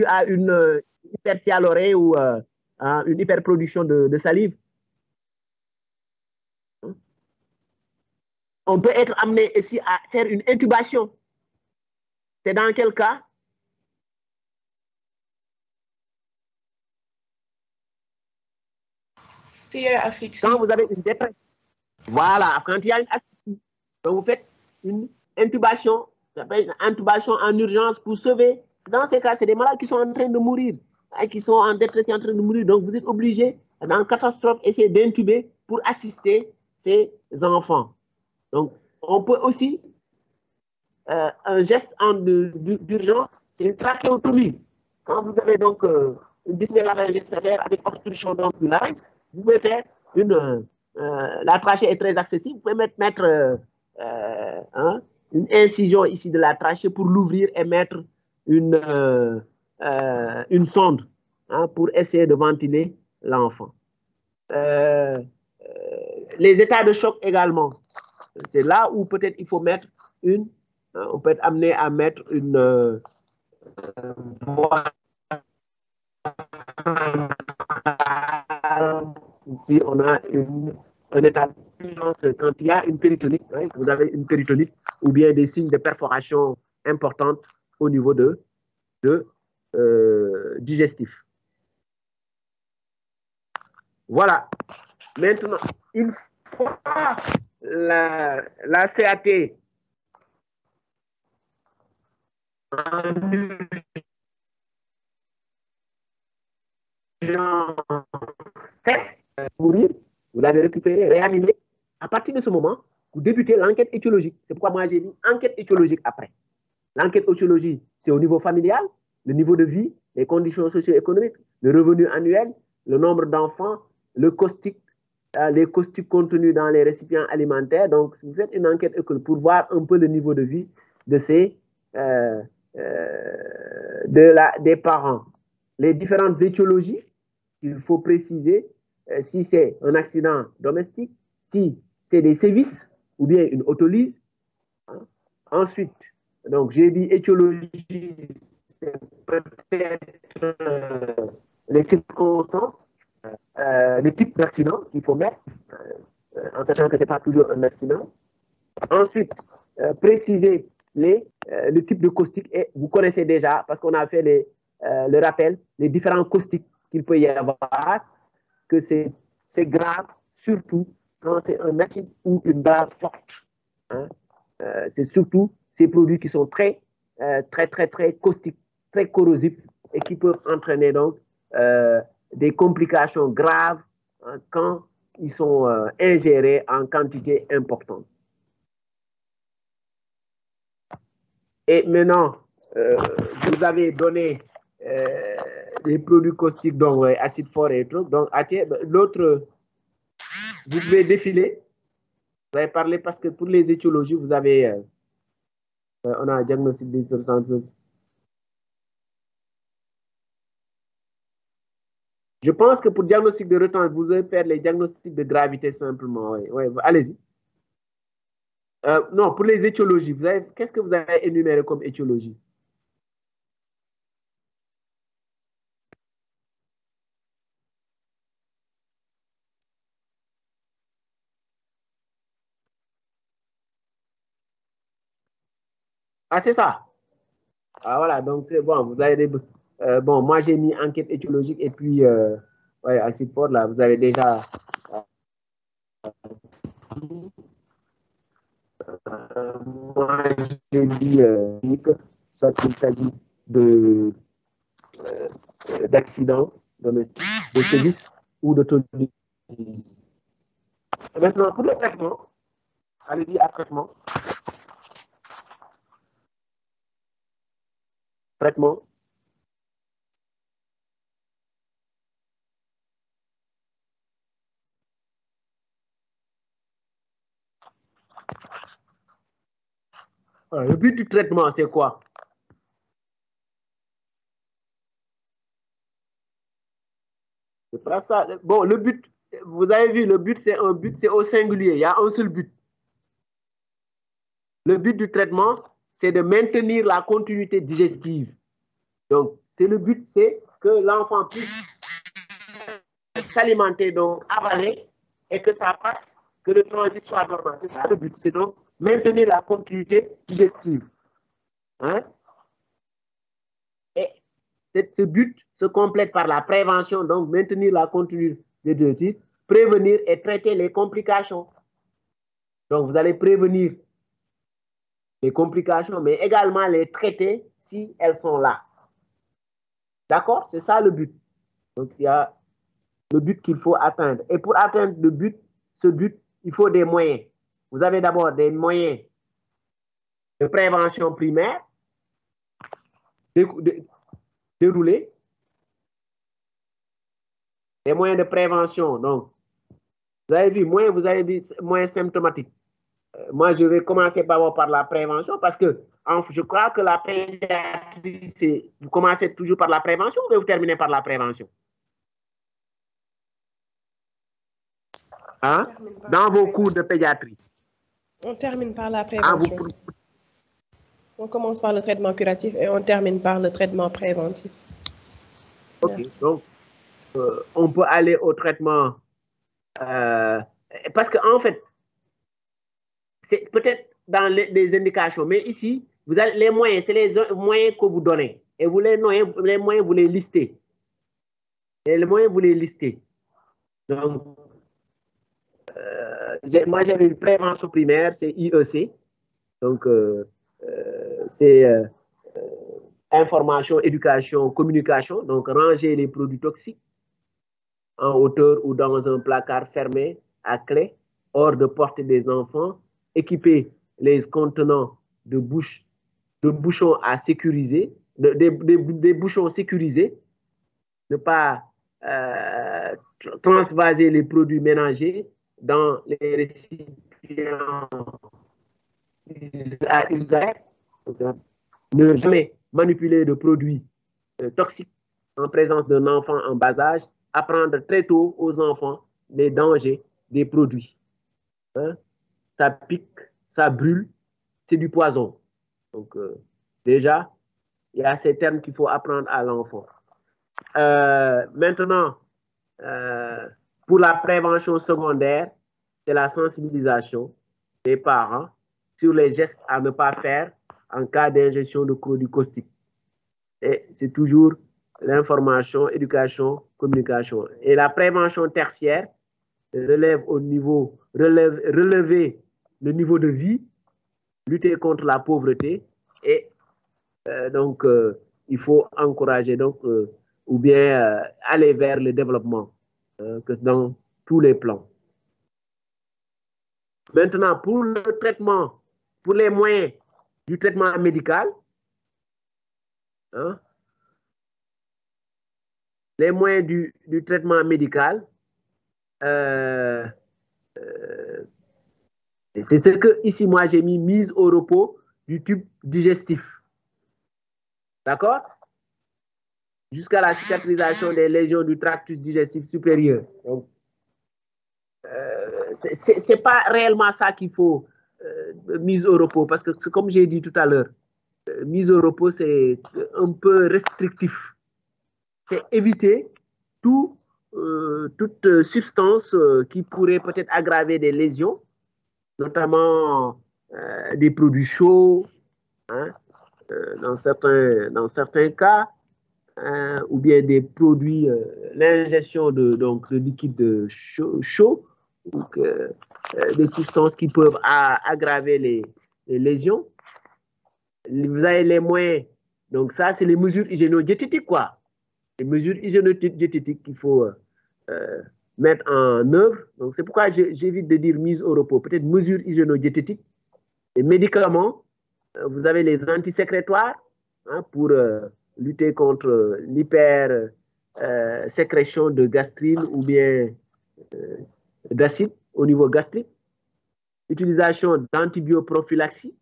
à une hypersialorée ou une hyperproduction de salive. On peut être amené aussi à faire une intubation. C'est dans quel cas? Quand vous avez une détresse. Voilà, quand il y a une asphyxie, donc vous faites une intubation, ça s'appelle une intubation en urgence pour sauver. Dans ces cas, c'est des malades qui sont en train de mourir, qui sont en détresse, qui sont en train de mourir. Donc vous êtes obligé, dans une catastrophe, essayer d'intuber pour assister ces enfants. Donc on peut aussi, un geste d'urgence, c'est une trachéotomie. Quand vous avez donc une dyspnée laryngée sévère avec obstruction donc du larynx, vous pouvez faire la trachée est très accessible, vous pouvez mettre une incision ici de la trachée pour l'ouvrir et mettre une sonde pour essayer de ventiler l'enfant. Les états de choc également. C'est là où peut-être il faut mettre on peut être amené à mettre une voie ici on a un état d'urgence quand il y a une péritonite, vous avez une péritonite ou bien des signes de perforation importantes au niveau digestif. Voilà. Maintenant, une fois la CAT mourir, vous l'avez récupéré, réanimé. À partir de ce moment, vous débutez l'enquête étiologique. C'est pourquoi moi j'ai mis enquête étiologique après. L'enquête étiologique, c'est au niveau familial, le niveau de vie, les conditions socio-économiques, le revenu annuel, le nombre d'enfants, le caustique, les caustiques contenus dans les récipients alimentaires. Donc, vous faites une enquête économique pour voir un peu le niveau de vie de des parents. Les différentes étiologies, il faut préciser si c'est un accident domestique, si c'est des sévices ou bien une autolyse. Ensuite, donc j'ai dit étiologie, c'est peut-être les circonstances, le type d'accident qu'il faut mettre, en sachant que ce n'est pas toujours un accident. Ensuite, préciser le type de caustique, et vous connaissez déjà, parce qu'on a fait le rappel, les différents caustiques qu'il peut y avoir, que c'est grave, surtout quand c'est un acide ou une base forte. Hein. C'est surtout ces produits qui sont très caustiques, très corrosifs et qui peuvent entraîner donc des complications graves quand ils sont ingérés en quantité importante. Et maintenant, vous avez donné les produits caustiques, donc acide fort et tout. Donc, l'autre, vous pouvez défiler. Vous avez parlé parce que pour les étiologies, vous avez, on a un diagnostic des substances. Je pense que pour diagnostic de retence, vous devez faire les diagnostics de gravité simplement. Oui, oui, allez-y. Non, pour les étiologies, qu'est-ce que vous avez énuméré comme étiologie? Ah, c'est ça. Ah, voilà, donc c'est bon. Vous avez bon, moi j'ai mis enquête étiologique et puis ouais, acide fort là, vous avez déjà. Moi j'ai dit soit qu'il s'agit d'accident domestique, de sévices ou d'autonomie. Maintenant, pour le traitement, allez-y à traitement. Traitement. Le but du traitement, c'est quoi? C'est pas ça. Bon, le but, vous avez vu, le but, c'est au singulier. Il y a un seul but. Le but du traitement, c'est de maintenir la continuité digestive. Donc, C'est le but, c'est que l'enfant puisse s'alimenter, donc avaler, et que ça passe, que le transit soit normal. C'est ça le but, c'est donc maintenir la continuité digestive. Hein? Et ce but se complète par la prévention, donc maintenir la continuité digestive, prévenir et traiter les complications. Donc vous allez prévenir les complications, mais également les traiter si elles sont là. D'accord? C'est ça le but. Donc il y a le but qu'il faut atteindre. Et pour atteindre le but, ce but, il faut des moyens. Vous avez d'abord des moyens de prévention primaire déroulés, des moyens de prévention. Donc, vous avez vu, vous avez dit moyens symptomatiques. Moi, je vais commencer par la prévention parce que je crois que la pédiatrie, vous commencez toujours par la prévention ou vous terminez par la prévention? Hein? Dans vos cours de pédiatrie. On termine par la prévention. On commence par le traitement curatif et on termine par le traitement préventif. Ok, merci. Donc, on peut aller au traitement parce qu'en fait, c'est peut-être dans les indications, mais ici, vous avez les moyens, c'est les moyens que vous donnez. Et vous les moyens, vous les listez. Et les moyens, vous les listez. Donc, moi, j'avais une prévention primaire, c'est IEC. Donc, c'est information, éducation, communication. Donc, ranger les produits toxiques en hauteur ou dans un placard fermé à clé, hors de portée des enfants, équiper les contenants de bouchons à sécuriser, des bouchons sécurisés, ne pas transvaser les produits ménagers dans les récipients à usage, ne jamais manipuler de produits toxiques en présence d'un enfant en bas âge, apprendre très tôt aux enfants les dangers des produits. Hein? Ça pique, ça brûle, c'est du poison. Donc, déjà, il y a ces termes qu'il faut apprendre à l'enfant. Maintenant, pour la prévention secondaire, c'est la sensibilisation des parents sur les gestes à ne pas faire en cas d'ingestion de produits caustiques. Et c'est toujours l'information, éducation, communication. Et la prévention tertiaire relever le niveau de vie, lutter contre la pauvreté et donc il faut encourager donc ou bien aller vers le développement que dans tous les plans. Maintenant, pour le traitement, pour les moyens du traitement médical, hein, les moyens du traitement médical, c'est ce que ici moi j'ai mis mise au repos du tube digestif. D'accord? Jusqu'à la cicatrisation des lésions du tractus digestif supérieur. Donc, c'est pas réellement ça qu'il faut mise au repos, parce que comme j'ai dit tout à l'heure, mise au repos, c'est un peu restrictif. C'est éviter toute substance qui pourrait peut-être aggraver des lésions, notamment des produits chauds, hein, dans certains cas, ou bien des produits, l'ingestion de liquide chaud ou des substances qui peuvent aggraver les lésions. Vous avez les moyens. Donc ça, c'est les mesures hygiéno-diététiques, quoi. Les mesures hygiéno-diététiques qu'il faut mettre en œuvre. Donc c'est pourquoi j'évite de dire mise au repos. Peut-être mesures hygiéno-diététiques. Les médicaments, vous avez les antisécrétoires hein, pour lutter contre l'hypersécrétion de gastrine ou bien d'acide au niveau gastrique. Utilisation d'antibioprophylaxie,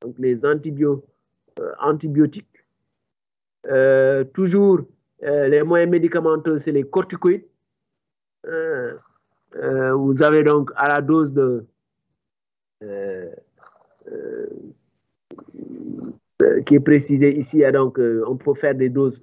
donc les antibiotiques. Toujours les moyens médicamenteux, c'est les corticoïdes. Vous avez donc à la dose de qui est précisé ici. Donc, on peut faire des doses